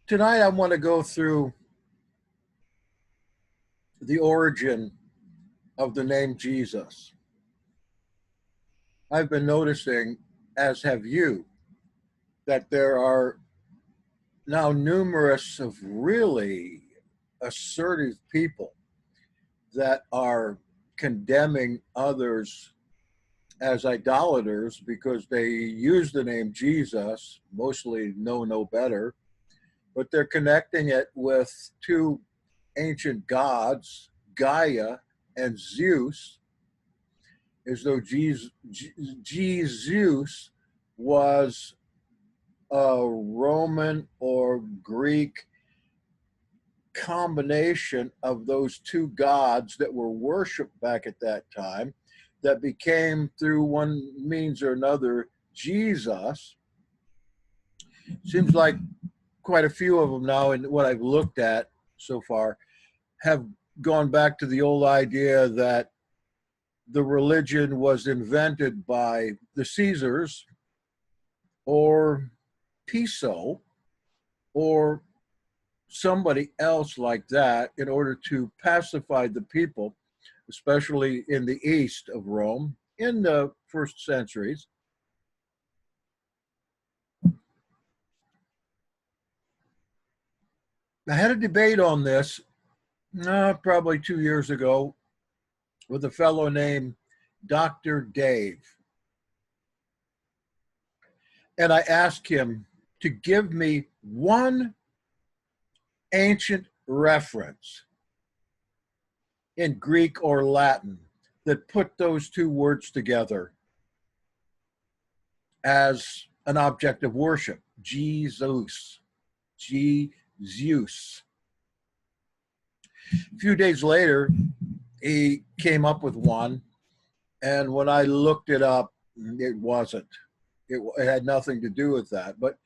Tonight I want to go through the origin of the name Jesus. I've been noticing, as have you, that there are now numerous of really assertive people that are condemning others as idolaters because they use the name Jesus, mostly know no better, but they're connecting it with two ancient gods, Gaia and Zeus, as though Jesus was a Roman or Greek combination of those two gods that were worshipped back at that time, that became, through one means or another, Jesus. Seems like quite a few of them now, in what I've looked at so far, have gone back to the old idea that the religion was invented by the Caesars or Piso or somebody else like that in order to pacify the people, especially in the east of Rome in the first centuries. I had a debate on this probably 2 years ago with a fellow named Dr. Dave. And I asked him to give me one ancient reference in Greek or Latin that put those two words together as an object of worship. Jesus. Jesus. A few days later, he came up with one, and when I looked it up, it wasn't. It had nothing to do with that. But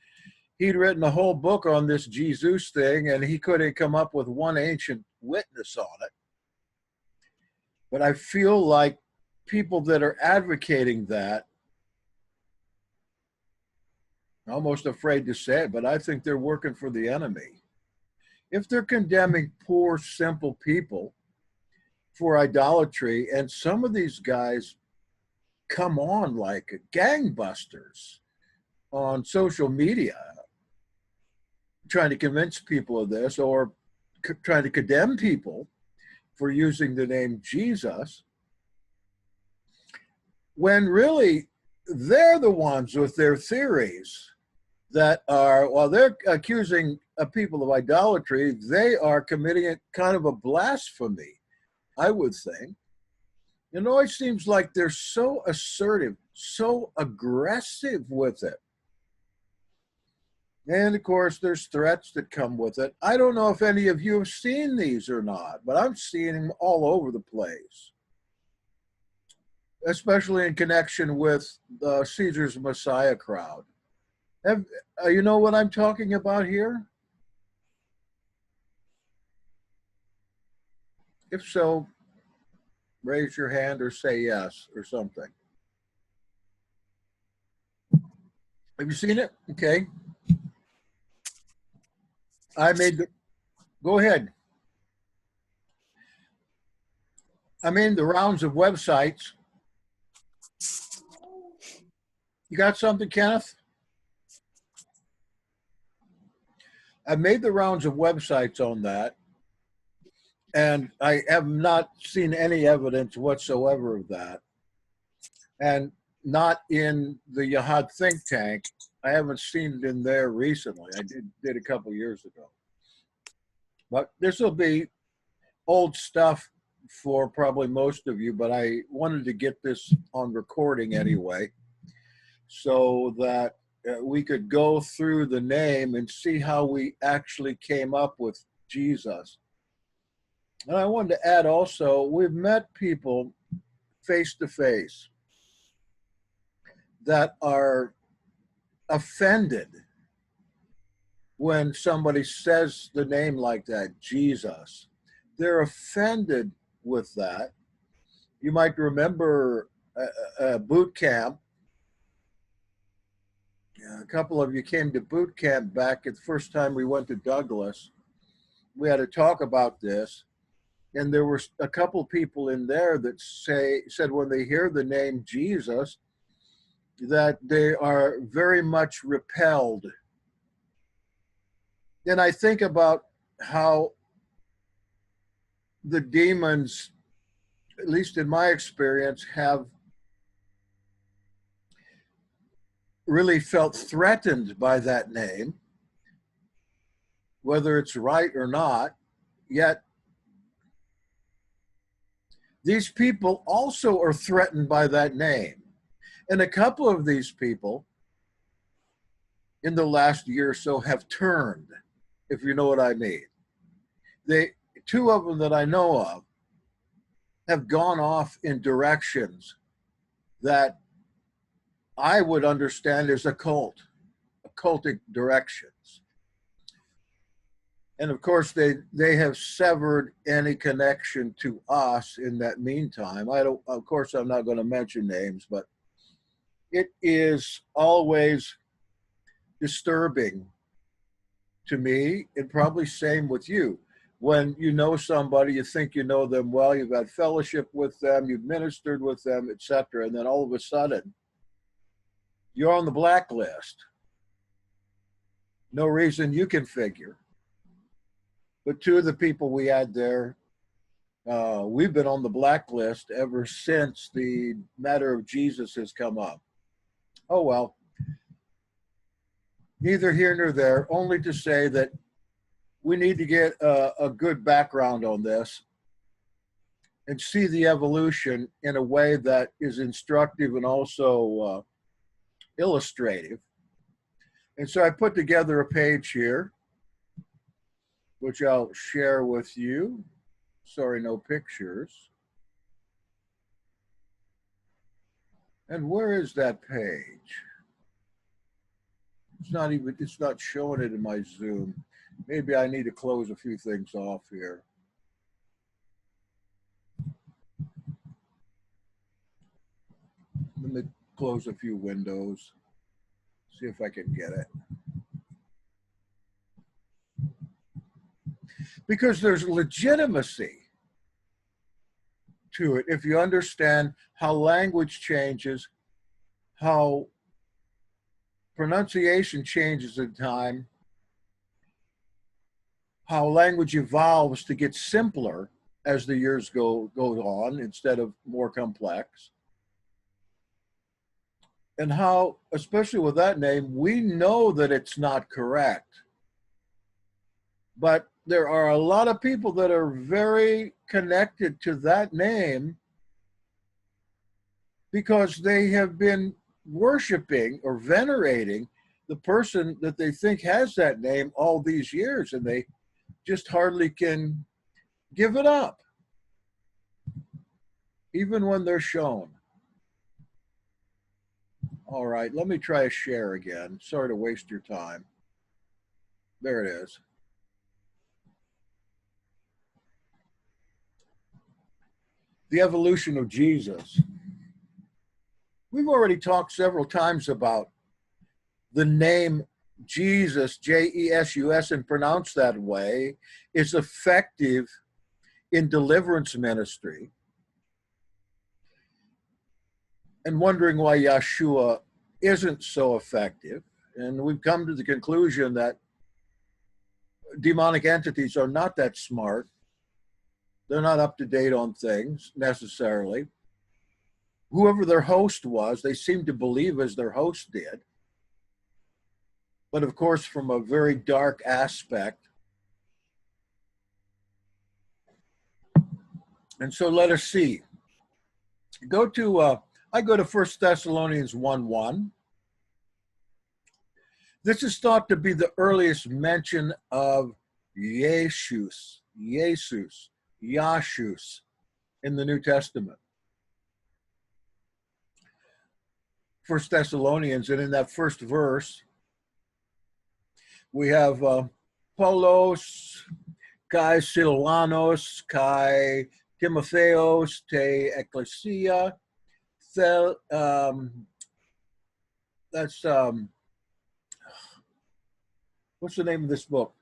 he'd written a whole book on this Jesus thing, and he couldn't come up with one ancient witness on it. But I feel like people that are advocating that, I'm almost afraid to say it, but I think they're working for the enemy. If they're condemning poor, simple people for idolatry, and some of these guys come on like gangbusters on social media, trying to convince people of this, or trying to condemn people for using the name Jesus, when really they're the ones with their theories that are, while they're accusing people of idolatry, they are committing a kind of a blasphemy, I would think. It always seems like they're so assertive, so aggressive with it. And of course, there's threats that come with it. I don't know if any of you have seen these or not, but I'm seeing them all over the place, especially in connection with the Caesar's Messiah crowd. You know what I'm talking about here? If so, raise your hand or say yes or something. Have you seen it? Okay. Go ahead. I made the rounds of websites. You got something, Kenneth? I made the rounds of websites on that, and I have not seen any evidence whatsoever of that. And not in the Yahad think tank. I haven't seen it in there recently. I did a couple years ago. But this will be old stuff for probably most of you, but I wanted to get this on recording anyway, so that we could go through the name and see how we actually came up with Jesus. And I wanted to add also, we've met people face to face that are offended when somebody says the name like that, Jesus. They're offended with that. You might remember a boot camp a couple of you came to boot camp back at the first time we went to Douglas. We had a talk about this, and there were a couple people in there that said when they hear the name Jesus that they are very much repelled. And I think about how the demons, at least in my experience, have really felt threatened by that name, whether it's right or not. Yet these people also are threatened by that name. And a couple of these people in the last year or so have turned, if you know what I mean. Two of them that I know of have gone off in directions that I would understand as occultic directions. And of course, they have severed any connection to us in that meantime. Of course, I'm not going to mention names, but it is always disturbing to me, and probably same with you. When you know somebody, you think you know them well, you've had fellowship with them, you've ministered with them, etc., and then all of a sudden, you're on the blacklist. No reason you can figure. But two of the people we had there, we've been on the blacklist ever since the matter of Jesus has come up. Oh, well, neither here nor there, only to say that we need to get a good background on this and see the evolution in a way that is instructive and also illustrative. And so I put together a page here, which I'll share with you. Sorry, no pictures. And where is that page? It's not showing it in my Zoom. Maybe I need to close a few things off here. Let me close a few windows, see if I can get it. Because there's legitimacy to it if you understand how language changes, how pronunciation changes in time, how language evolves to get simpler as the years go on instead of more complex. And how, especially with that name, we know that it's not correct. But there are a lot of people that are very connected to that name because they have been worshiping or venerating the person that they think has that name all these years, and they just hardly can give it up, even when they're shown. All right, let me try a share again. Sorry to waste your time. There it is. The evolution of Jesus. We've already talked several times about the name Jesus, J-E-S-U-S, and pronounced that way, is effective in deliverance ministry. And wondering why Yeshua isn't so effective. And we've come to the conclusion that demonic entities are not that smart. They're not up to date on things necessarily. Whoever their host was, they seemed to believe as their host did. But of course, from a very dark aspect. And so let us see. I go to 1 Thessalonians 1:1. This is thought to be the earliest mention of Iesus in the New Testament. 1 Thessalonians, and in that first verse, we have Paulos, kai Silvanos, kai Timotheos, te ecclesia. That's What's the name of this book?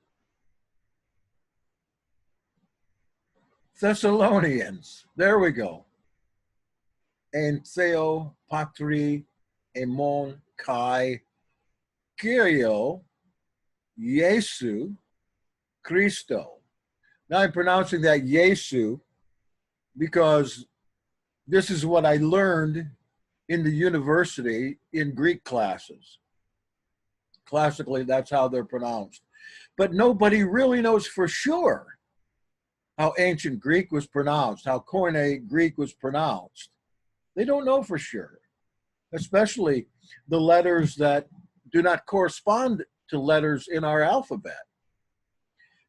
Thessalonians. There we go. En Theo Patri Emon Kai Kyrio Iesu Christo. Now I'm pronouncing that Iesu because this is what I learned in the university in Greek classes. Classically, that's how they're pronounced. But nobody really knows for sure how ancient Greek was pronounced, how Koine Greek was pronounced. They don't know for sure, especially the letters that do not correspond to letters in our alphabet.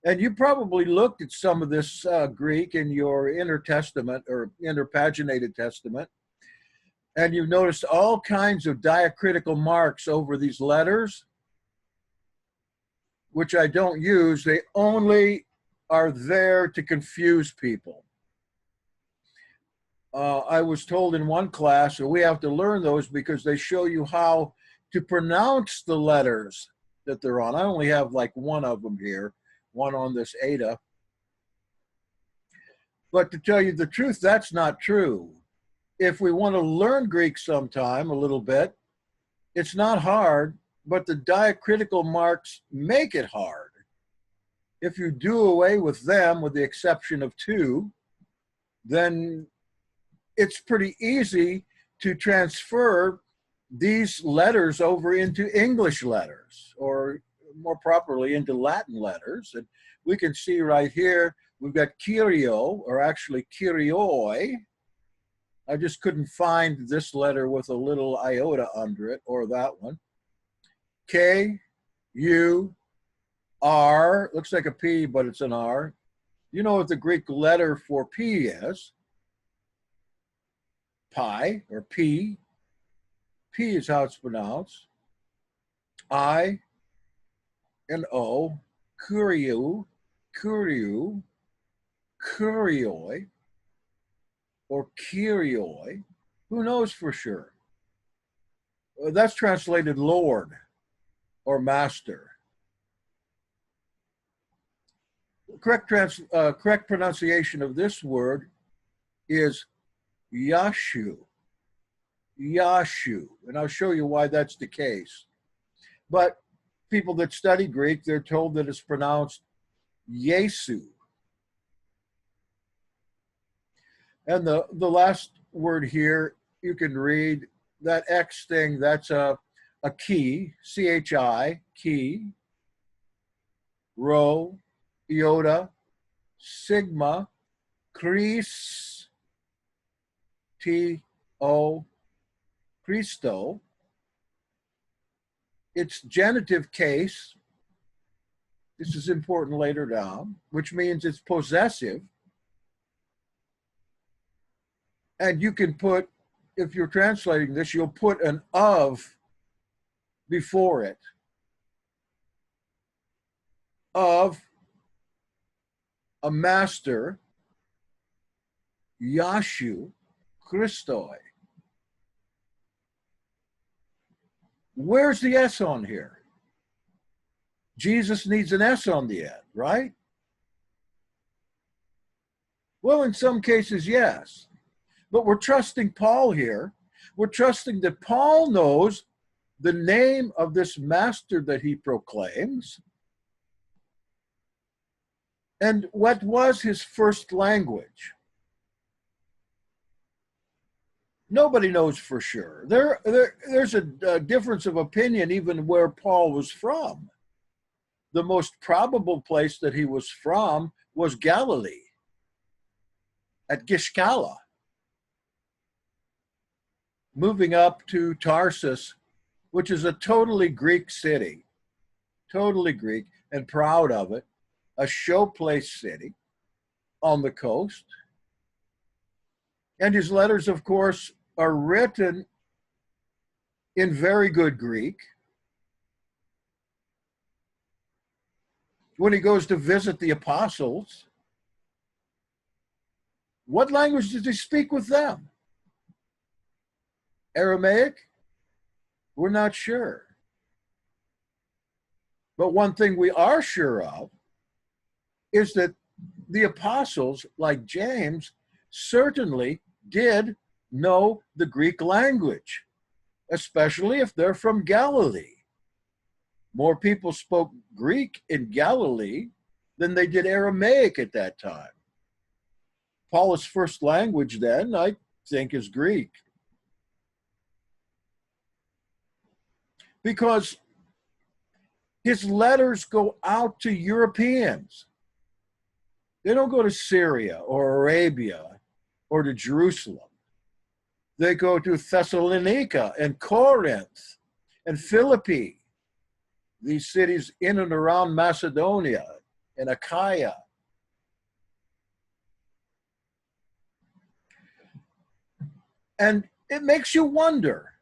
And you probably looked at some of this Greek in your intertestament or interpaginated testament, and you've noticed all kinds of diacritical marks over these letters, which I don't use. They only are there to confuse people. I was told in one class that we have to learn those because they show you how to pronounce the letters that they're on. I only have like one of them here, one on this Ada. But to tell you the truth, that's not true. If we want to learn Greek sometime a little bit, it's not hard, but the diacritical marks make it hard. If you do away with them, with the exception of two, then it's pretty easy to transfer these letters over into English letters, or more properly into Latin letters. And we can see right here, we've got Kyrio, or actually Kyrioi. I just couldn't find this letter with a little iota under it, or that one. K, U, R, looks like a P, but it's an R. You know what the Greek letter for P is? Pi, or P. P is how it's pronounced. I and O, Kuriu, Kuriu, Kurioi, or Kyrioi. Who knows for sure? That's translated Lord or Master. Correct pronunciation of this word is Yashu. Yashu. And I'll show you why that's the case. But people that study Greek, they're told that it's pronounced Iesu. And the last word here, you can read that X thing, that's a key, C-H-I, key, rho, iota, sigma, Chris, T-O, Christo. It's genitive case. This is important later down, which means it's possessive. And you can put, if you're translating this, you'll put an of before it. Of a master, Yashu Christoi. Where's the S on here? Jesus needs an S on the end, right? Well, in some cases, yes. But we're trusting Paul here. We're trusting that Paul knows the name of this master that he proclaims and what was his first language. Nobody knows for sure. There's a difference of opinion even where Paul was from. The most probable place that he was from was Galilee, at Gishgala. Moving up to Tarsus, which is a totally Greek city, totally Greek, and proud of it, a showplace city on the coast. And his letters, of course, are written in very good Greek. When he goes to visit the apostles, what language does he speak with them? Aramaic? We're not sure. But one thing we are sure of is that the apostles, like James, certainly did know the Greek language, especially if they're from Galilee. More people spoke Greek in Galilee than they did Aramaic at that time. Paul's first language then, I think, is Greek. Because his letters go out to Europeans. They don't go to Syria or Arabia or to Jerusalem. They go to Thessalonica and Corinth and Philippi, these cities in and around Macedonia and Achaia. And it makes you wonder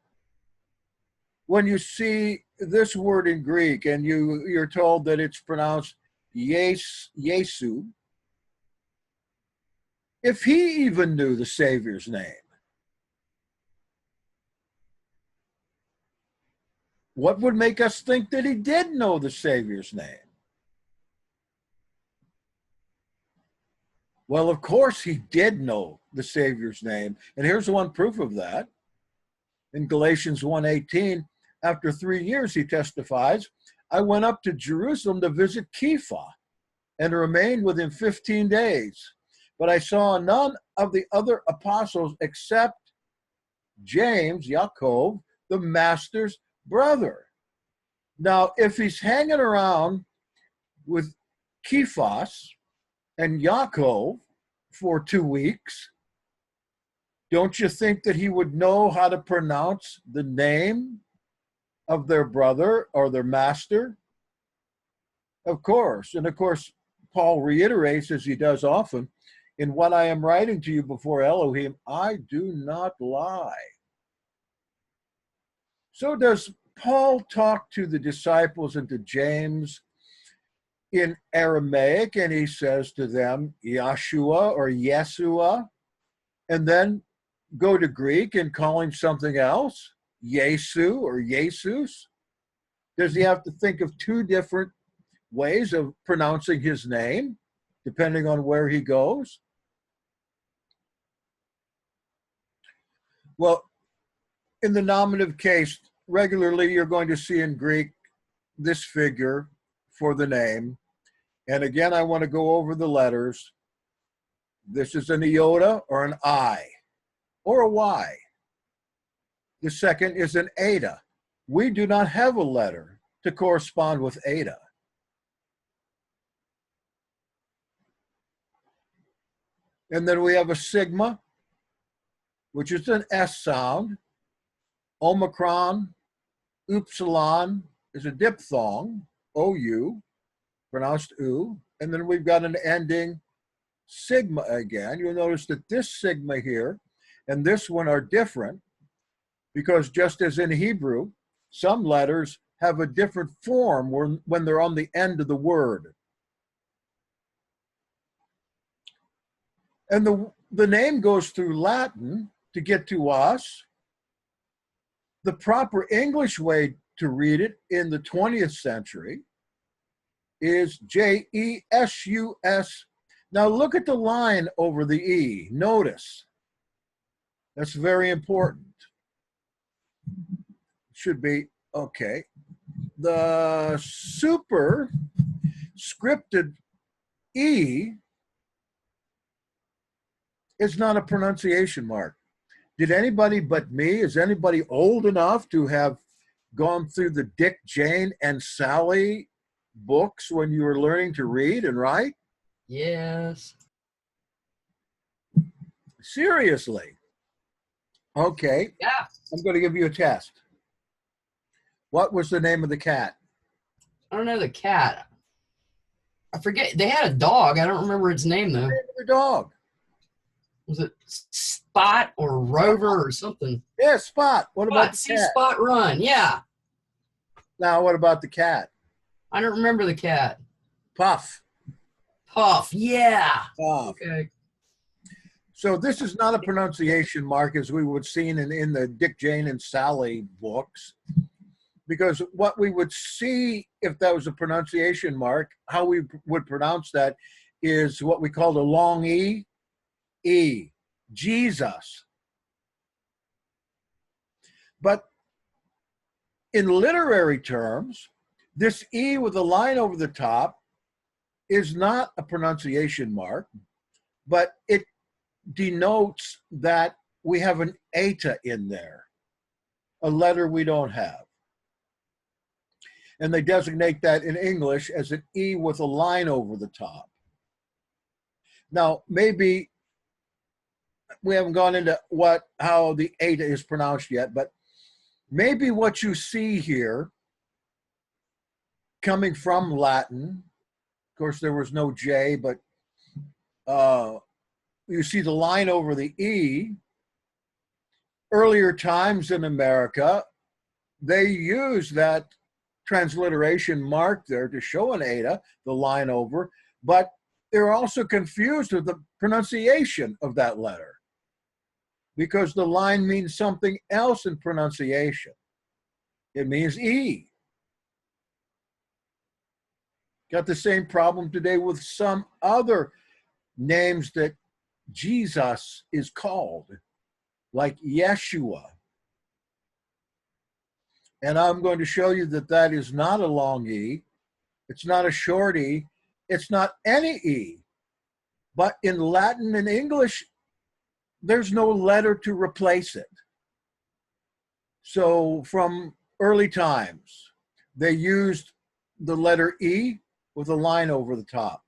when you see this word in Greek and you're told that it's pronounced Iesu, if he even knew the Savior's name. What would make us think that he did know the Savior's name? Well, of course he did know the Savior's name. And here's one proof of that. In Galatians 1:18, after 3 years, he testifies, I went up to Jerusalem to visit Kepha and remained with him 15 days. But I saw none of the other apostles except James, Yaakov, the master's brother. Now, if he's hanging around with Kephas and Yaakov for 2 weeks, don't you think that he would know how to pronounce the name of their brother or their master? Of course. And of course, Paul reiterates, as he does often, in what I am writing to you before Elohim, I do not lie. So does Paul talk to the disciples and to James in Aramaic, and he says to them, Yeshua or Yeshua, and then go to Greek and call him something else, Yesu or Jesus? Does he have to think of two different ways of pronouncing his name, depending on where he goes? Well, in the nominative case, regularly you're going to see in Greek this figure for the name. And again, I want to go over the letters. This is an iota or an I or a Y. The second is an eta. We do not have a letter to correspond with eta. And then we have a sigma, which is an S sound. Omicron, upsilon is a diphthong, OU, pronounced U. And then we've got an ending sigma again. You'll notice that this sigma here and this one are different because just as in Hebrew, some letters have a different form when they're on the end of the word. And the name goes through Latin to get to us. The proper English way to read it in the 20th century is J-E-S-U-S. Now look at the line over the E. Notice. That's very important. Should be, okay. The superscripted E is not a pronunciation mark. Did anybody but me, is anybody old enough to have gone through the Dick, Jane, and Sally books when you were learning to read and write? Yes. Seriously. Okay. Yeah. I'm going to give you a test. What was the name of the cat? I don't know the cat. I forget. They had a dog. I don't remember its name, though. The name of the dog. Was it Spot or Rover or something? Yeah, Spot. What about the See cat? Spot run. Yeah. Now, what about the cat? I don't remember the cat. Puff. Puff. Yeah. Puff. Okay. So this is not a pronunciation mark as we would have seen in the Dick, Jane, and Sally books. because what we would see if that was a pronunciation mark, how we would pronounce that is what we call the long E, E, Jesus. But in literary terms, this E with a line over the top is not a pronunciation mark, but it denotes that we have an eta in there, a letter we don't have. And they designate that in English as an E with a line over the top. Now, maybe we haven't gone into how the eta is pronounced yet, but maybe what you see here, coming from Latin, of course there was no J, but you see the line over the E. Earlier times in America, they used that transliteration mark there to show an eta, the line over, but they're also confused with the pronunciation of that letter because the line means something else in pronunciation. It means E. Got the same problem today with some other names that Jesus is called, like Yeshua. And I'm going to show you that that is not a long E. It's not a short E. It's not any E. But in Latin and English, there's no letter to replace it. So from early times, they used the letter E with a line over the top,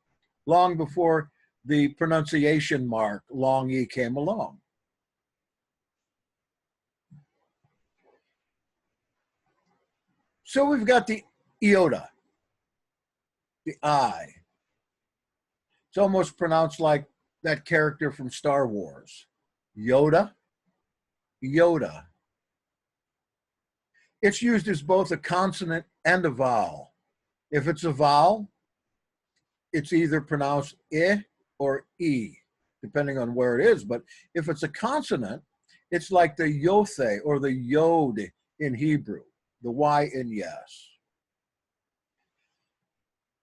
long before the pronunciation mark, long E, came along. So we've got the iota, the I. It's almost pronounced like that character from Star Wars. Yoda, Yoda. It's used as both a consonant and a vowel. If it's a vowel, it's either pronounced I or E, depending on where it is. But if it's a consonant, it's like the yothe or the yod in Hebrew, the Y in yes.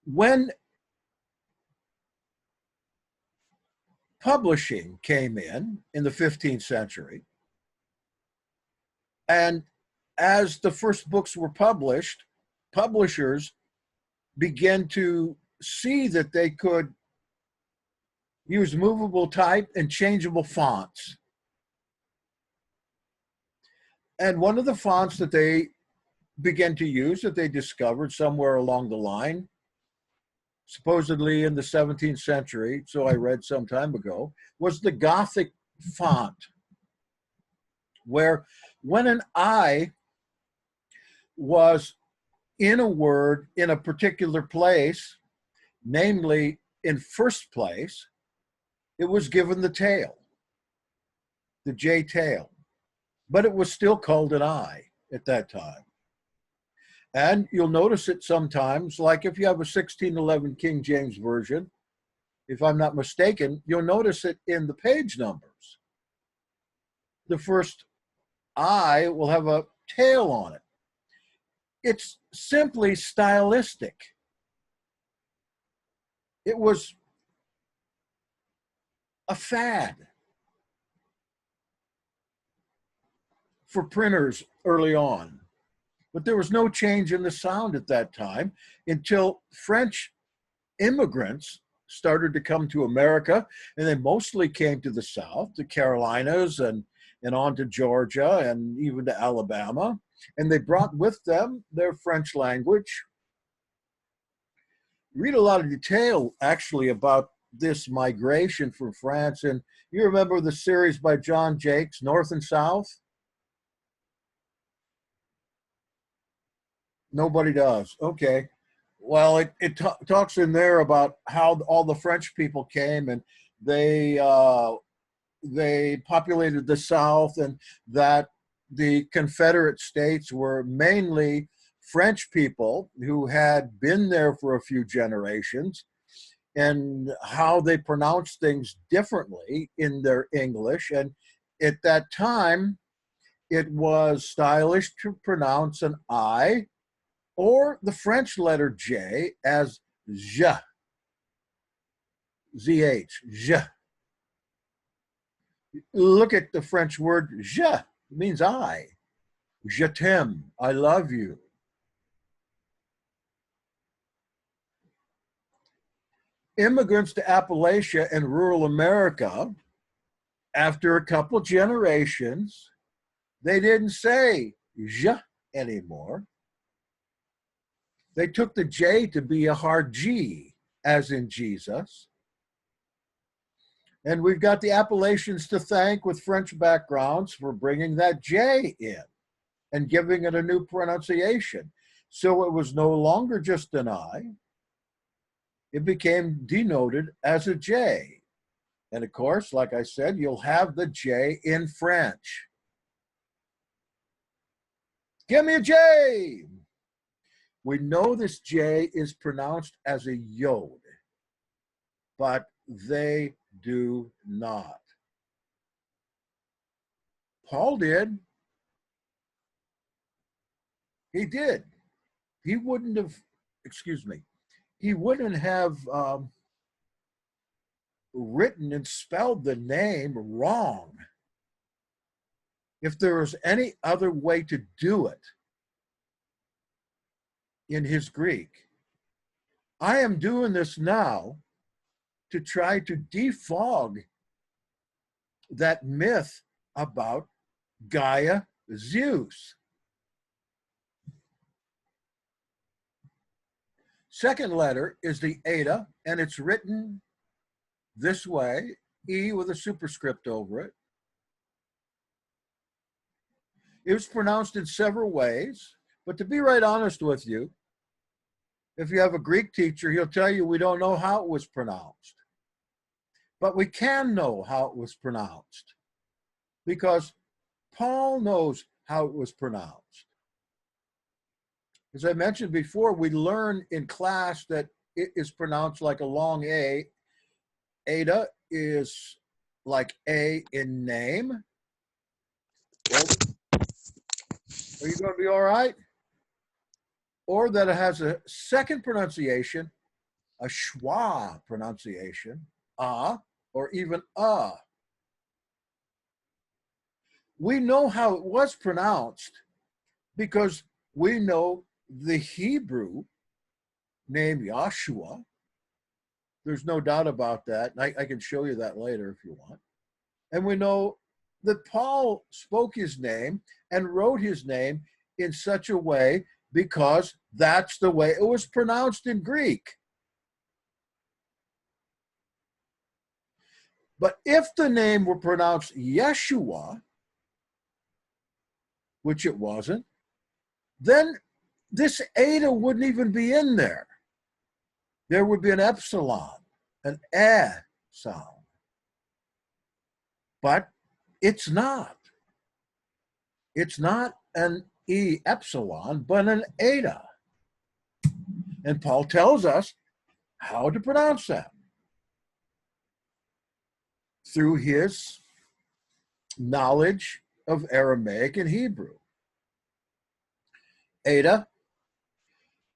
When publishing came in the 15th century, and as the first books were published, publishers began to see that they could use movable type and changeable fonts. And one of the fonts that they began to use, that they discovered somewhere along the line, supposedly in the 17th century, so I read some time ago, was the Gothic font, where when an I was in a word in a particular place, namely in first place, it was given the tail, the J tail, but it was still called an I at that time. And you'll notice it sometimes, like if you have a 1611 King James Version, if I'm not mistaken, you'll notice it in the page numbers. The first I will have a tail on it. It's simply stylistic. It was a fad for printers early on. But there was no change in the sound at that time until French immigrants started to come to America, and they mostly came to the South, the Carolinas, and on to Georgia, and even to Alabama. And they brought with them their French language. Read a lot of detail, actually, about this migration from France. And you remember the series by John Jakes, North and South? Nobody does. Okay. Well, it talks in there about how all the French people came, and they populated the South, and that the Confederate States were mainly French people who had been there for a few generations, and how they pronounced things differently in their English. And at that time, it was stylish to pronounce an I or the French letter J as je, Z-H, je. Look at the French word je, it means I. Je t'aime, I love you. Immigrants to Appalachia and rural America, after a couple generations, they didn't say je anymore. They took the J to be a hard G, as in Jesus. And we've got the Appalachians to thank with French backgrounds for bringing that J in and giving it a new pronunciation. So it was no longer just an I. It became denoted as a J. And of course, like I said, you'll have the J in French. Give me a J. We know this J is pronounced as a yod, but they do not. Paul did. He did. He wouldn't have, he wouldn't have written and spelled the name wrong if there was any other way to do it in his Greek. I am doing this now to try to defog that myth about Gaia Zeus. Second letter is the eta, and it's written this way, E with a superscript over it. It was pronounced in several ways, but to be right honest with you, if you have a Greek teacher, he'll tell you we don't know how it was pronounced. But we can know how it was pronounced because Paul knows how it was pronounced. As I mentioned before, we learn in class that it is pronounced like a long A. Eta is like A in name. Well, are you going to be all right? Or that it has a second pronunciation, a schwa pronunciation, or even We know how it was pronounced because we know the Hebrew name Yahshua. There's no doubt about that. And I can show you that later if you want. And we know that Paul spoke his name and wrote his name in such a way because that's the way it was pronounced in Greek. But if the name were pronounced Yeshua, which it wasn't, then this eta wouldn't even be in there. There would be an epsilon, an sound. But it's not. It's not an E epsilon, but an eta. And Paul tells us how to pronounce that through his knowledge of Aramaic and Hebrew. Eta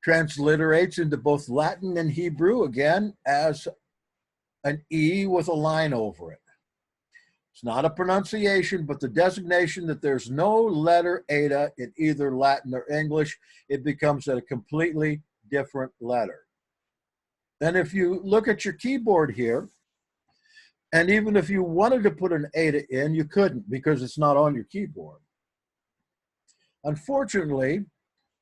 transliterates into both Latin and Hebrew, again, as an E with a line over it. It's not a pronunciation, but the designation that there's no letter eta in either Latin or English. It becomes a completely different letter. Then if you look at your keyboard here, and even if you wanted to put an eta in, you couldn't because it's not on your keyboard. Unfortunately,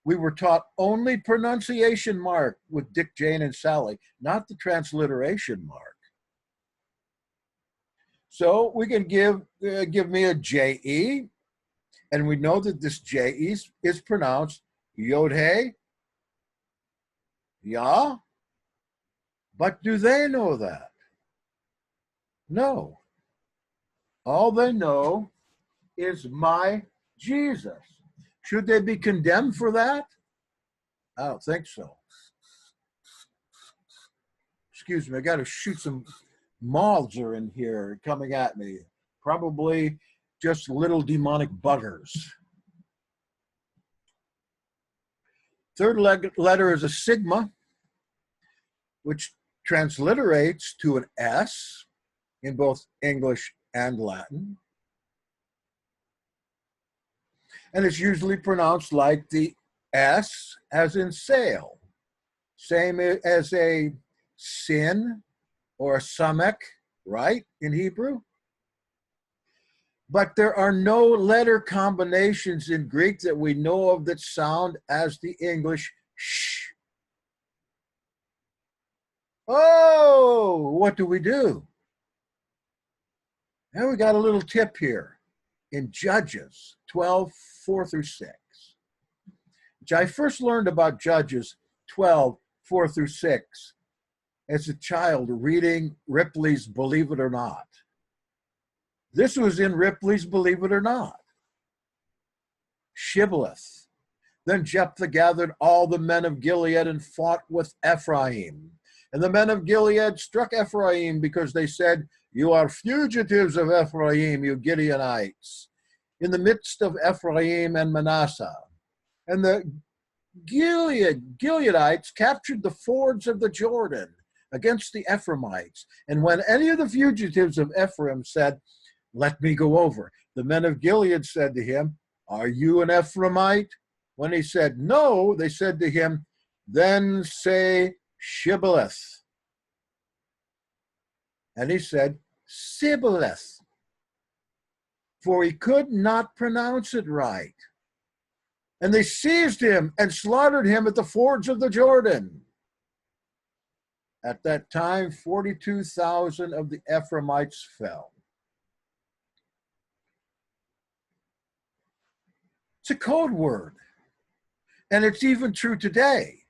we were taught only pronunciation mark with Dick, Jane, and Sally, not the transliteration mark. So we can give me a J-E, and we know that this J-E is pronounced Yod-He, Yah. But do they know that? No. All they know is my Jesus. Should they be condemned for that? I don't think so. Excuse me, I got to shoot some moths are in here coming at me. Probably just little demonic buggers. Third letter is a sigma, which transliterates to an S in both English and Latin. And it's usually pronounced like the S as in sail, same as a sin or a samek, right, in Hebrew? But there are no letter combinations in Greek that we know of that sound as the English sh. Oh, what do we do? And we got a little tip here in Judges 12, 4 through 6, which I first learned about Judges 12, 4 through 6 as a child reading Ripley's Believe It or Not. This was in Ripley's Believe It or Not. Shibboleth. Then Jephthah gathered all the men of Gilead and fought with Ephraim. And the men of Gilead struck Ephraim because they said, "You are fugitives of Ephraim, you Gideonites," in the midst of Ephraim and Manasseh. And the Gileadites captured the fords of the Jordan against the Ephraimites. And when any of the fugitives of Ephraim said, "Let me go over," the men of Gilead said to him, "Are you an Ephraimite?" When he said no, they said to him, "Then say Shibboleth." And he said, Sibboleth, for he could not pronounce it right. And they seized him and slaughtered him at the fords of the Jordan. At that time, 42,000 of the Ephraimites fell. It's a code word, and it's even true today.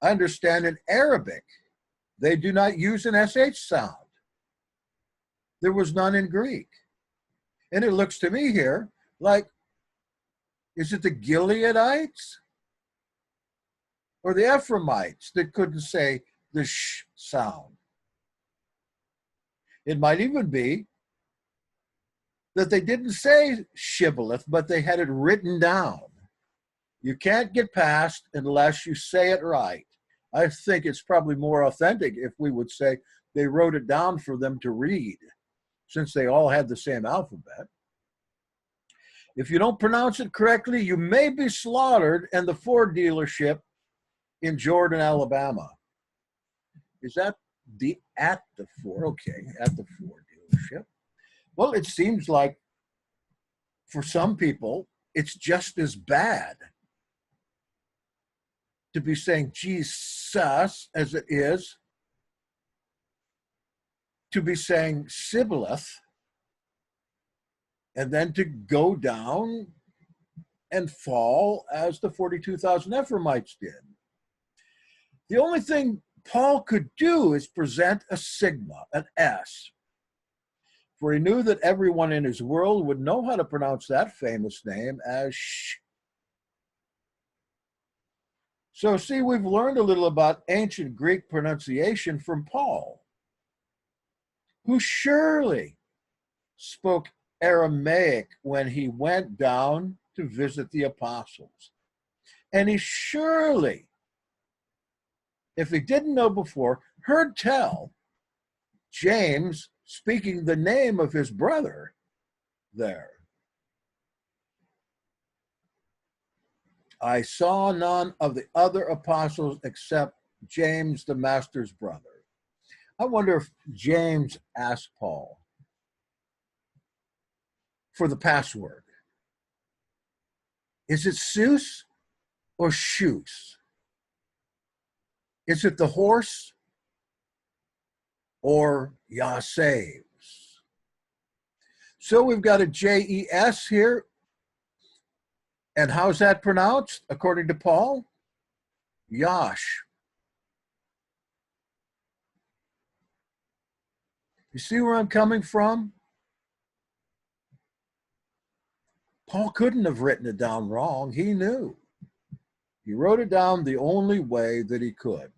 I understand in Arabic, they do not use an SH sound. There was none in Greek. And it looks to me here like, is it the Gileadites or the Ephraimites that couldn't say the sh sound? It might even be that they didn't say shibboleth, but they had it written down. You can't get past unless you say it right. I think it's probably more authentic if we would say they wrote it down for them to read, since they all had the same alphabet. If you don't pronounce it correctly, you may be slaughtered in the Ford dealership in Jordan, Alabama. Is that at the Ford? Okay, at the Ford dealership. Well, it seems like for some people, it's just as bad to be saying Jesus as it is to be saying Sibboleth, and then to go down and fall as the 42,000 Ephraimites did. The only thing Paul could do is present a sigma, an S, for he knew that everyone in his world would know how to pronounce that famous name as sh. So see, we've learned a little about ancient Greek pronunciation from Paul, who surely spoke Aramaic when he went down to visit the apostles. And he surely, if he didn't know before, heard tell James speaking the name of his brother there. I saw none of the other apostles except James, the master's brother. I wonder if James asked Paul for the password. Is it Seuss or Shoes? Is it the horse or Yah saves? So we've got a J-E-S here. And how's that pronounced, according to Paul? Yash. You see where I'm coming from? Paul couldn't have written it down wrong. He knew. He wrote it down the only way that he could.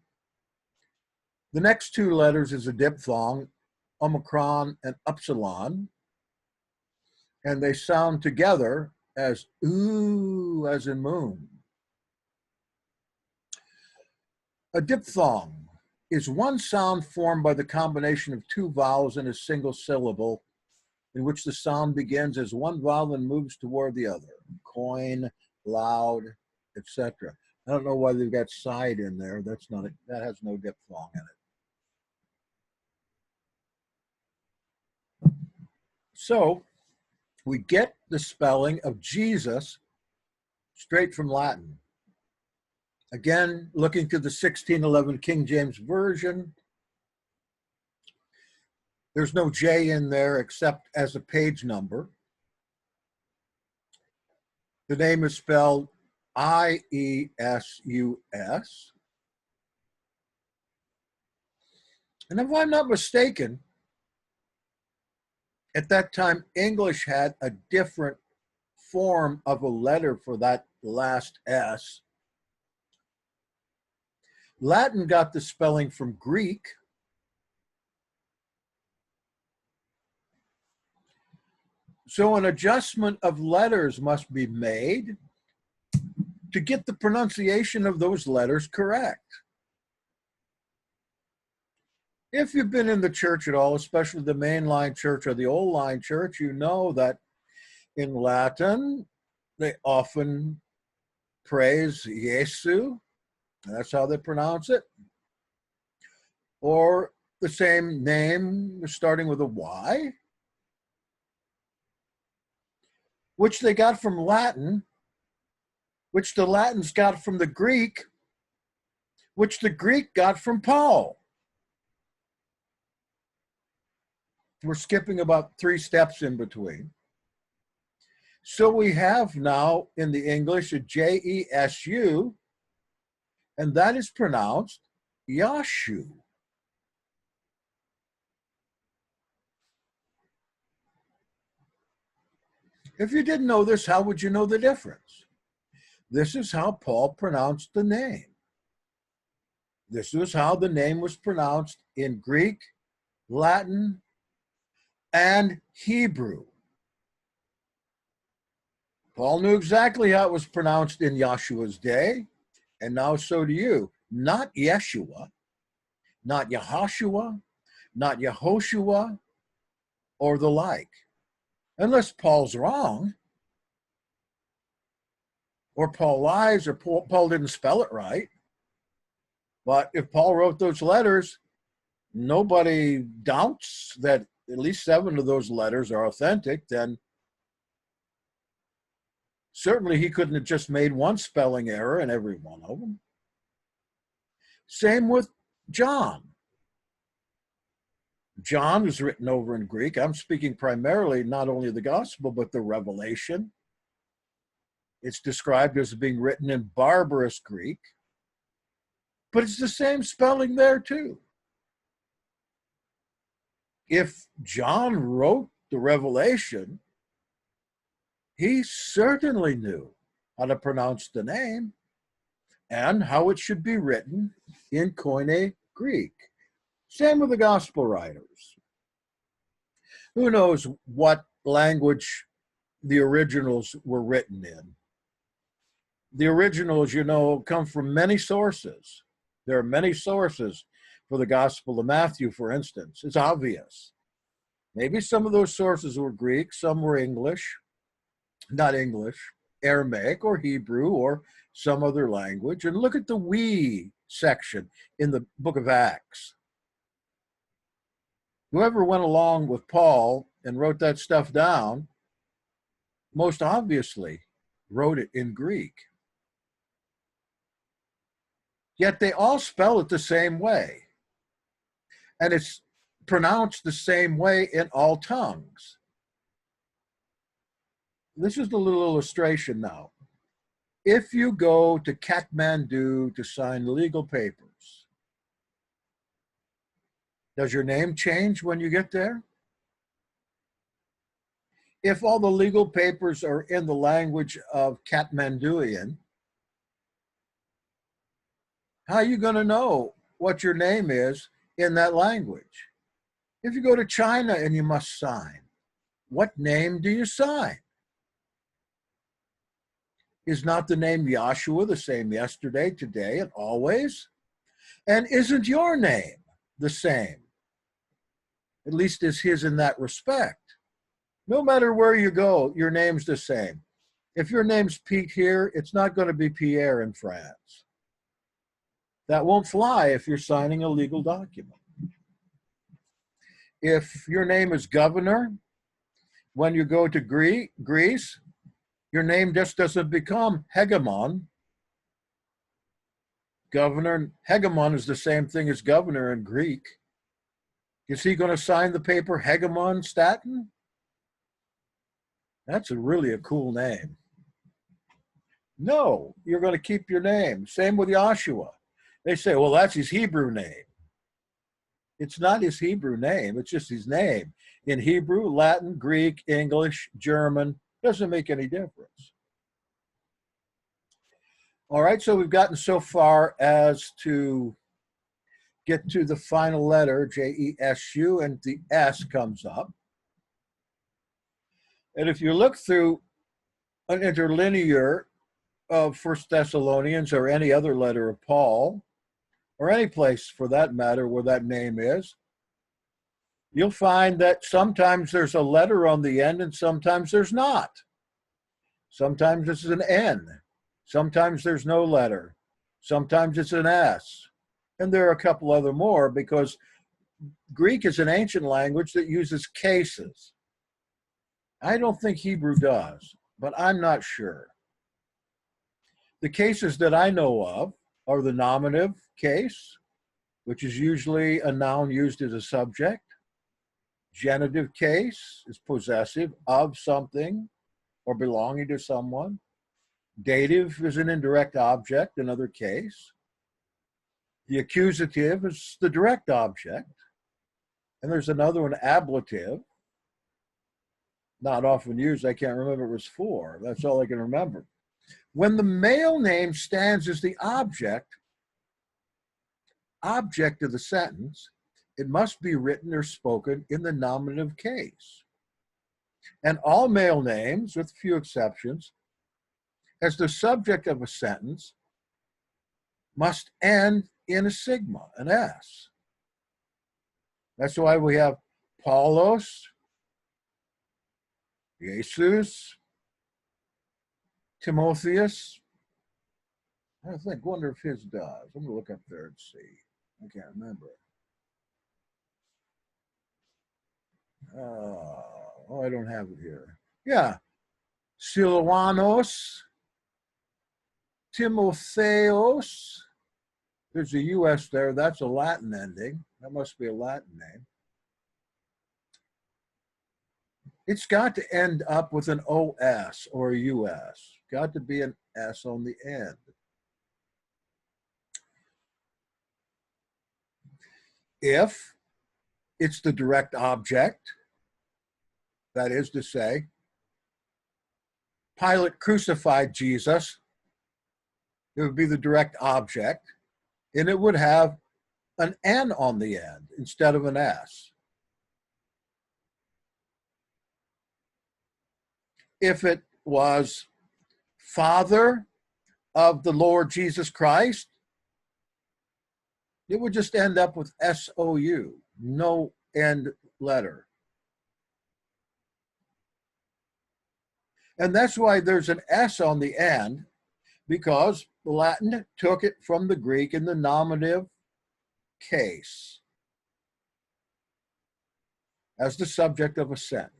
The next two letters is a diphthong, omicron and upsilon. and they sound together as ooh, as in moon. A diphthong is one sound formed by the combination of two vowels in a single syllable, in which the sound begins as one vowel and moves toward the other. Coin, loud, etc. I don't know why they've got side in there. That has no diphthong in it. So we get the spelling of Jesus straight from Latin. Again, looking to the 1611 King James Version, there's no J in there except as a page number. The name is spelled Iesus. And if I'm not mistaken, at that time, English had a different form of a letter for that last S. Latin got the spelling from Greek. So an adjustment of letters must be made to get the pronunciation of those letters correct. If you've been in the church at all, especially the mainline church or the old line church, you know that in Latin, they often praise Iesus. That's how they pronounce it. Or the same name starting with a Y, which they got from Latin, which the Latins got from the Greek, which the Greek got from Paul. We're skipping about 3 steps in between. So we have now in the English a Jesu, and that is pronounced Yashu. If you didn't know this, how would you know the difference? This is how Paul pronounced the name. This was how the name was pronounced in Greek, Latin, and Hebrew. Paul knew exactly how it was pronounced in Yeshua's day, and now so do you. Not Yeshua, not Yehoshua, not Yehoshua, or the like. Unless Paul's wrong, or Paul lies, or Paul didn't spell it right. But if Paul wrote those letters, nobody doubts that at least 7 of those letters are authentic, then certainly he couldn't have just made one spelling error in every one of them. Same with John. John was written over in Greek. I'm speaking primarily not only the gospel, but the Revelation. It's described as being written in barbarous Greek, but it's the same spelling there too. If John wrote the Revelation, he certainly knew how to pronounce the name and how it should be written in Koine Greek. Same with the gospel writers. Who knows what language the originals were written in? The originals, you know, come from many sources. There are many sources for the Gospel of Matthew, for instance. It's obvious. Maybe some of those sources were Greek, some were English, not English, Aramaic or Hebrew or some other language. And look at the we section in the book of Acts. Whoever went along with Paul and wrote that stuff down, most obviously wrote it in Greek. Yet they all spell it the same way. And it's pronounced the same way in all tongues. This is a little illustration now. If you go to Kathmandu to sign legal papers, does your name change when you get there? If all the legal papers are in the language of Kathmanduian, how are you going to know what your name is in that language? If you go to China and you must sign, What name do you sign? Is not the name Yahshua the same yesterday, today, and always? And isn't your name the same? At least is his in that respect. No matter where you go, your name's the same. If your name's Pete here, it's not going to be Pierre in France. That won't fly if you're signing a legal document. If your name is governor, when you go to Greece, your name just doesn't become hegemon. Governor, hegemon is the same thing as governor in Greek. Is he going to sign the paper Hegemon Staten? That's really a cool name. No, you're going to keep your name. Same with Yahshua. They say, well, that's his Hebrew name. It's not his Hebrew name. It's just his name. In Hebrew, Latin, Greek, English, German, doesn't make any difference. All right, so we've gotten so far as to get to the final letter, J-E-S-U, and the S comes up. And if you look through an interlinear of 1 Thessalonians or any other letter of Paul, or any place for that matter where that name is, you'll find that sometimes there's a letter on the end and sometimes there's not. Sometimes it's an N. Sometimes there's no letter. Sometimes it's an S. And there are a couple other more because Greek is an ancient language that uses cases. I don't think Hebrew does, but I'm not sure. The cases that I know of are the nominative case, which is usually a noun used as a subject. Genitive case is possessive of something or belonging to someone. Dative is an indirect object, another case. The accusative is the direct object. And there's another one, ablative. Not often used. I can't remember what it was for. That's all I can remember. When the male name stands as the object of the sentence, it must be written or spoken in the nominative case. And all male names, with few exceptions, as the subject of a sentence, must end in a sigma, an S. That's why we have Paulos, Iesus, Timotheus. I wonder if his does. I'm going to look up there and see. I can't remember. Oh, I don't have it here. Yeah. Silvanos, Timotheos. There's a U.S. there. That's a Latin ending. That must be a Latin name. It's got to end up with an OS or a US. Got to be an S on the end. If it's the direct object, that is to say, Pilate crucified Jesus, it would be the direct object, and it would have an N on the end instead of an S. If it was Father of the Lord Jesus Christ, it would just end up with S-O-U, no end letter. And that's why there's an S on the end, because Latin took it from the Greek in the nominative case as the subject of a sentence.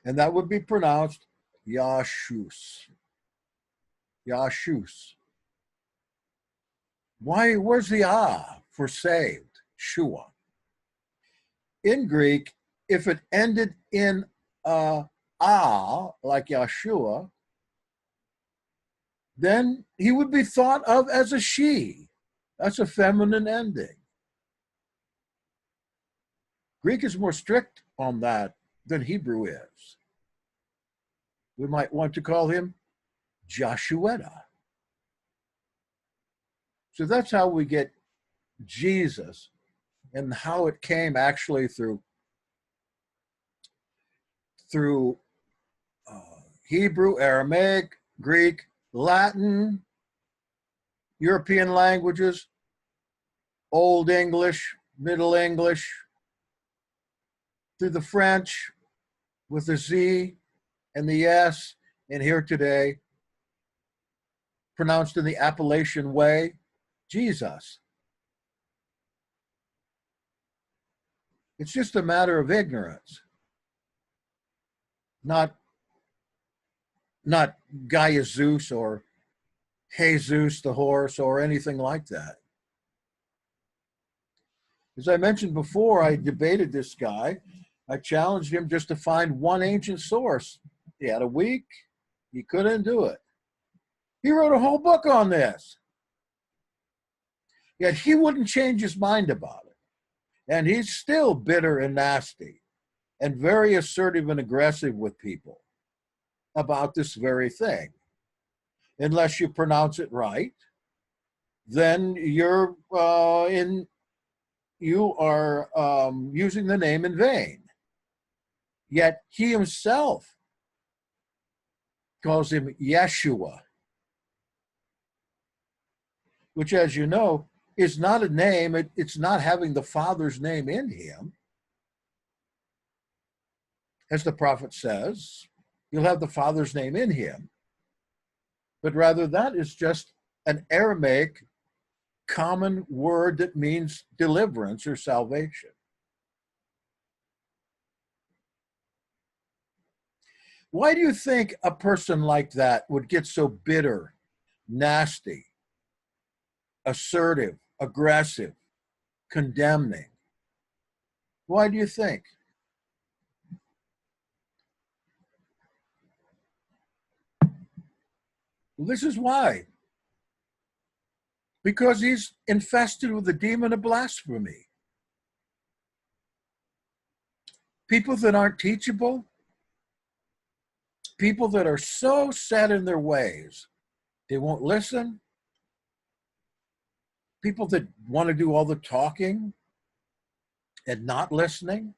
And that would be pronounced Yahshus. Yahshus. Why, where's the ah for saved? Shua. In Greek, if it ended in ah, like Yahshua, then he would be thought of as a she. That's a feminine ending. Greek is more strict on that than Hebrew is. We might want to call him Joshuetta. So that's how we get Jesus and how it came actually through through Hebrew, Aramaic, Greek, Latin, European languages, Old English, Middle English, through the French with the Z and the S, and here today, pronounced in the Appalachian way, Jesus. It's just a matter of ignorance, not Gaia Zeus or Jesus the horse or anything like that. As I mentioned before, I debated this guy. I challenged him just to find one ancient source. He had a week. He couldn't do it. He wrote a whole book on this. Yet he wouldn't change his mind about it. And he's still bitter and nasty and very assertive and aggressive with people about this very thing. Unless you pronounce it right, then you are using the name in vain. Yet he himself calls him Yeshua, which, as you know, is not a name. It's not having the Father's name in him. As the prophet says, you'll have the Father's name in him. But rather that is just an Aramaic common word that means deliverance or salvation. Why do you think a person like that would get so bitter, nasty, assertive, aggressive, condemning? Why do you think? Well, this is why. Because he's infested with the demon of blasphemy. People that aren't teachable, people that are so set in their ways, they won't listen. People that want to do all the talking and not listening.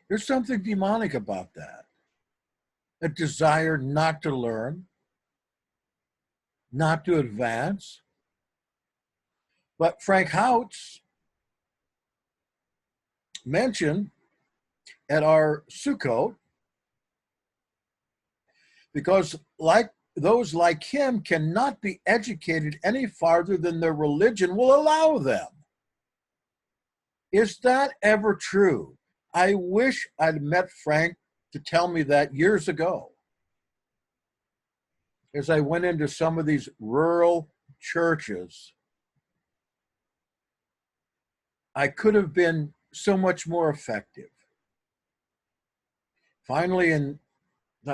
There's something demonic about that. A desire not to learn, not to advance. But Frank Houts mentioned at our Sukkot, because like those like him cannot be educated any farther than their religion will allow them. Is that ever true? I wish I'd met Frank to tell me that years ago. As I went into some of these rural churches, I could have been so much more effective. Finally, in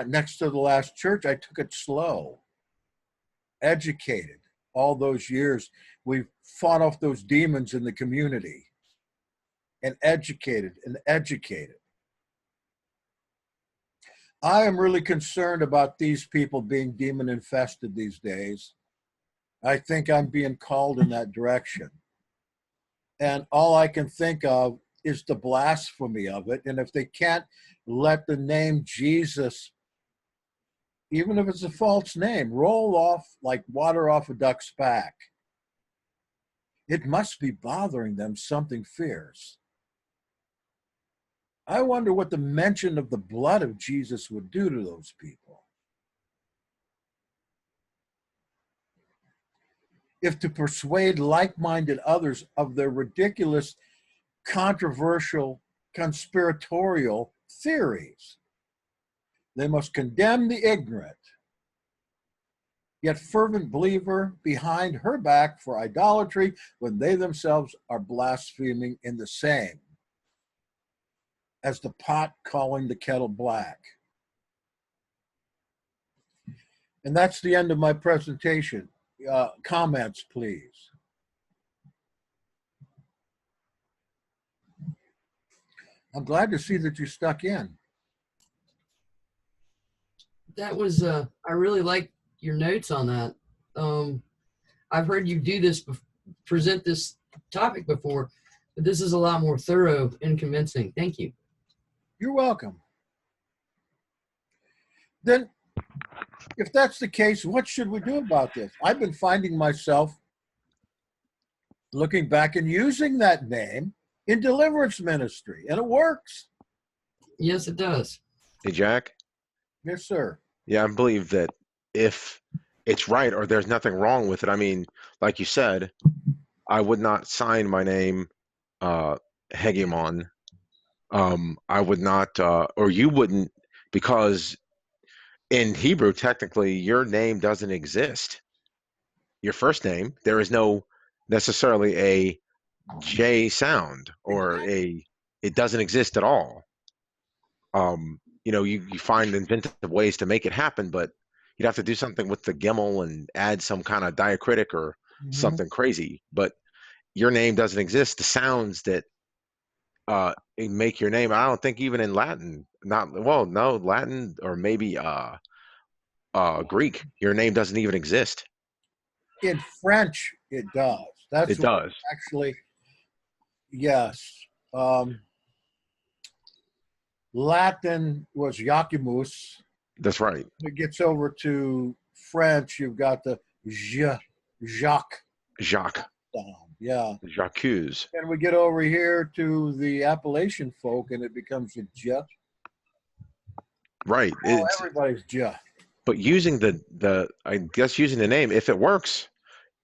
next to the last church, I took it slow, educated. All those years, we've fought off those demons in the community and educated and educated. I am really concerned about these people being demon infested these days. I think I'm being called in that direction. And all I can think of is the blasphemy of it. And if they can't let the name Jesus, even if it's a false name, roll off like water off a duck's back, it must be bothering them something fierce. I wonder what the mention of the blood of Jesus would do to those people. If to persuade like-minded others of their ridiculous, controversial, conspiratorial theories, they must condemn the ignorant, yet fervent believer behind her back for idolatry when they themselves are blaspheming in the same, as the pot calling the kettle black. And that's the end of my presentation. Comments, please. I'm glad to see that you stuck in. That was, I really like your notes on that. I've heard you do this, present this topic before, but this is a lot more thorough and convincing. Thank you. You're welcome. Then, if that's the case, what should we do about this? I've been finding myself looking back and using that name in deliverance ministry, and it works. Yes, it does. Hey, Jack. Yes, sir. Yeah, I believe that if it's right or there's nothing wrong with it, I mean, like you said, I would not sign my name Hegemon. I would not, or you wouldn't, because in Hebrew, technically, your name doesn't exist. Your first name, there is no necessarily a J sound or it doesn't exist at all. You find inventive ways to make it happen, but you'd have to do something with the Gimel and add some kind of diacritic or something crazy. But your name doesn't exist. The sounds that make your name, I don't think even in Latin, no, Latin or maybe Greek, your name doesn't even exist. In French, it does. That's It does. actually, yes. Latin was Jacimus. That's right. When it gets over to French, you've got the Jacques Jacques. sound. Yeah. Jacques. And we get over here to the Appalachian folk, and it becomes a J. Right. Everybody's J. But using using the name, if it works,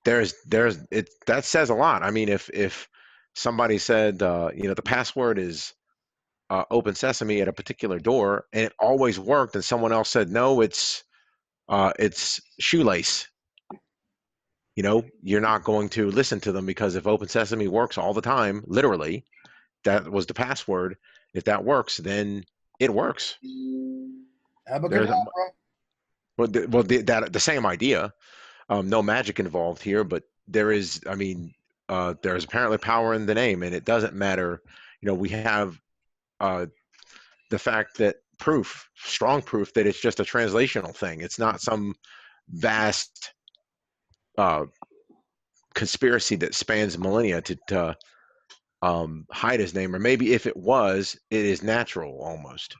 that says a lot. I mean, if somebody said, the password is open sesame at a particular door, and it always worked, and someone else said, no, it's shoelace. You're not going to listen to them, because if open sesame works all the time, literally, that was the password. If that works, then it works. Abracadabra. The same idea. No magic involved here, but there is. I mean, there's apparently power in the name, and it doesn't matter. We have the fact that strong proof that it's just a translational thing. It's not some vast conspiracy that spans millennia to hide his name, or maybe if it was, it is natural almost.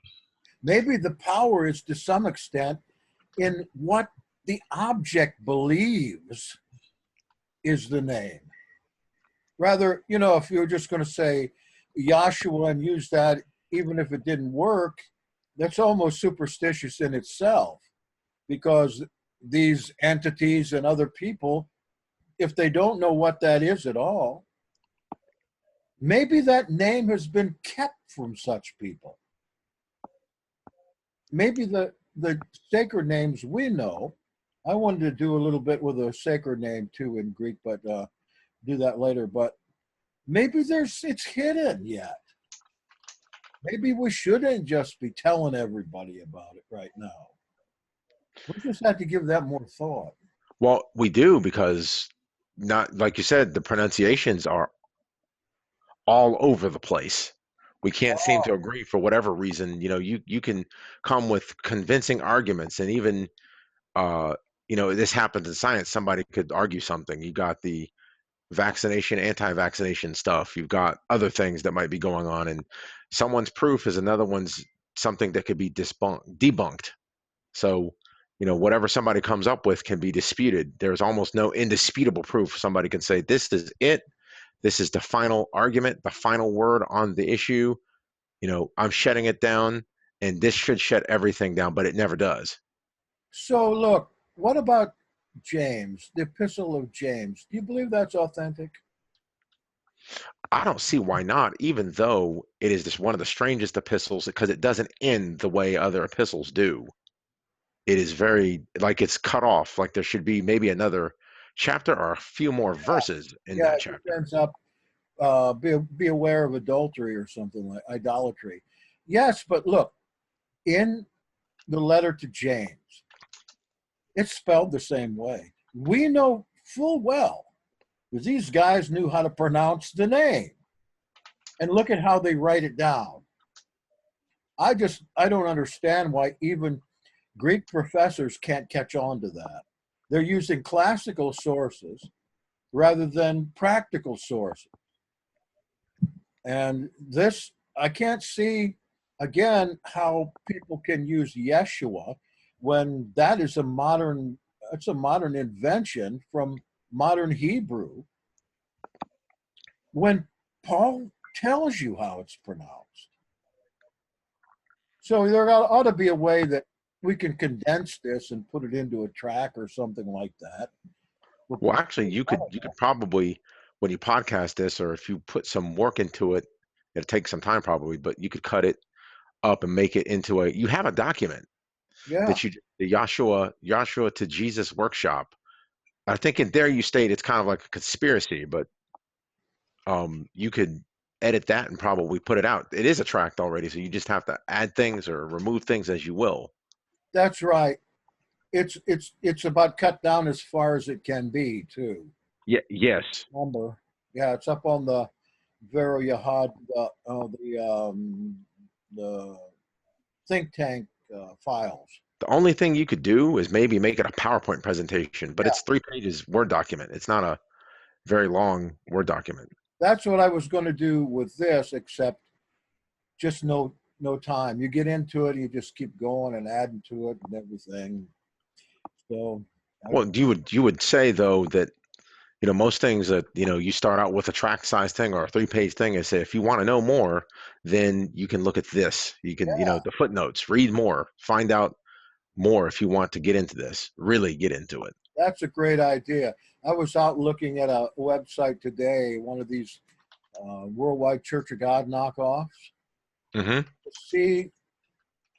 Maybe the power is to some extent in what the object believes is the name. Rather, if you're just going to say Yahshua and use that, even if it didn't work, that's almost superstitious in itself, because these entities and other people, if they don't know what that is at all, maybe that name has been kept from such people. Maybe the sacred names we know. I wanted to do a little bit with a sacred name too in Greek, but do that later. But maybe it's hidden yet. Maybe we shouldn't just be telling everybody about it right now. We just have to give that more thought. Well, we do, because, not like you said, the pronunciations are all over the place. We can't seem to agree for whatever reason. You can come with convincing arguments, and even this happens in science. Somebody could argue something. You got the vaccination, anti-vaccination stuff. You've got other things that might be going on, and someone's proof is another one's something that could be debunked. So, whatever somebody comes up with can be disputed. There's almost no indisputable proof. Somebody can say, this is it. This is the final argument, the final word on the issue. I'm shutting it down, and this should shut everything down, but it never does. So look, what about James, the Epistle of James? Do you believe that's authentic? I don't see why not, even though it is just one of the strangest epistles, because it doesn't end the way other epistles do. It is very, like, it's cut off, like there should be maybe another chapter or a few more verses in that chapter. It ends up, be aware of adultery or something like idolatry. Yes, but look, in the letter to James, it's spelled the same way. We know full well, because these guys knew how to pronounce the name. And look at how they write it down. I don't understand why even Greek professors can't catch on to that. They're using classical sources rather than practical sources. And this, I can't see again, how people can use Yeshua when that is it's a modern invention from modern Hebrew, when Paul tells you how it's pronounced. So there ought to be a way that we can condense this and put it into a track or something like that. Well, actually, you could probably, when you podcast this, or if you put some work into it, it'll take some time probably, but you could cut it up and make it into you have a document Yeah, that the Joshua to Jesus workshop. I think in there you state it's kind of like a conspiracy, but you could edit that and probably put it out. It is a tract already, so you just have to add things or remove things as you will. that's right. It's about cut down as far as it can be too. Yeah. Yes. Number, yeah, it's up on the Vero Yahad, the think tank files. The only thing you could do is maybe make it a PowerPoint presentation, but it's 3 pages Word document. It's not a very long Word document. That's what I was going to do with this, except just no time. You get into it, you just keep going and adding to it and everything. So, Well, you would say though that most things that you start out with a tract size thing or a 3-page thing and say if you want to know more, then you can look at this. You can the footnotes, read more, find out more if you want to get into this, really get into it. That's a great idea. I was out looking at a website today, one of these Worldwide Church of God knockoffs, Mm-hmm. to see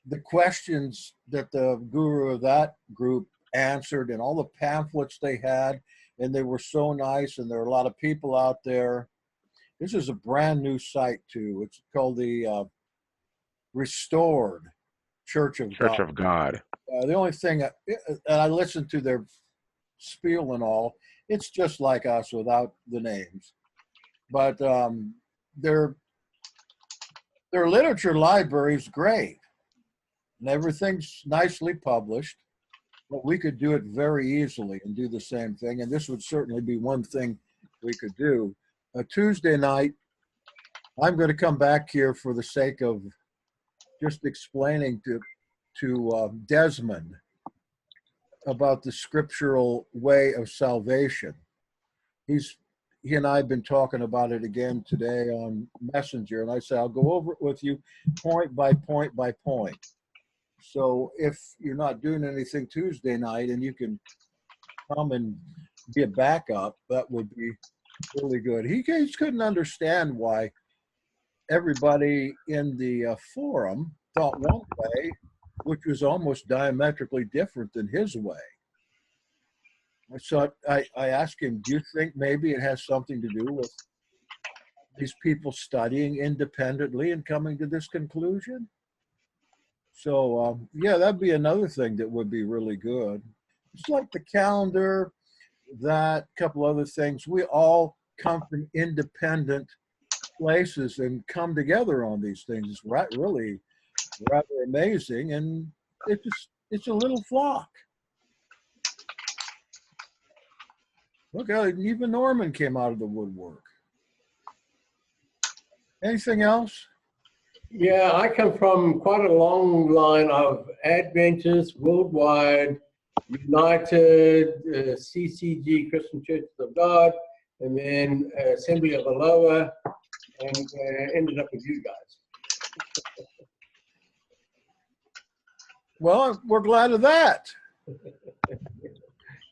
the questions that the guru of that group answered and all the pamphlets they had, and they were so nice, and there are a lot of people out there. This is a brand new site too. It's called the Restored Church of Church God. of God. The only thing, and I listened to their spiel and all, it's just like us without the names. But their literature library is great, and everything's nicely published. But we could do it very easily and do the same thing. And this would certainly be one thing we could do. Tuesday night, I'm going to come back here for the sake of just explaining to Desmond about the scriptural way of salvation. He and I have been talking about it again today on Messenger, and I said I'll go over it with you point by point by point. So if you're not doing anything Tuesday night and you can come and be a backup, that would be really good. He just couldn't understand why everybody in the forum thought one way, which was almost diametrically different than his way. So I asked him, do you think maybe it has something to do with these people studying independently and coming to this conclusion? So, yeah, that'd be another thing that would be really good. It's like the calendar, that couple other things. We all come from independent places and come together on these things. It's really rather amazing, and it's a little flock. Look, even Norman came out of the woodwork. Anything else? Yeah, I come from quite a long line of Adventists, worldwide, United, CCG, Christian Churches of God, and then Assembly of Aloha, and ended up with you guys. Well, we're glad of that.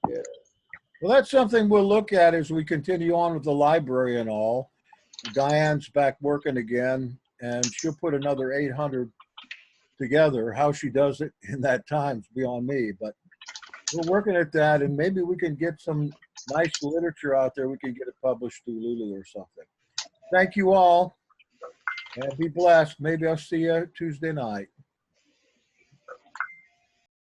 Yeah. Well, that's something we'll look at as we continue on with the library and all. Diane's back working again, and she'll put another 800 together. How she does it in that time is beyond me, but we're working at that, and maybe we can get some nice literature out there. We can get it published through Lulu or something. Thank you all, and be blessed. Maybe I'll see you Tuesday night.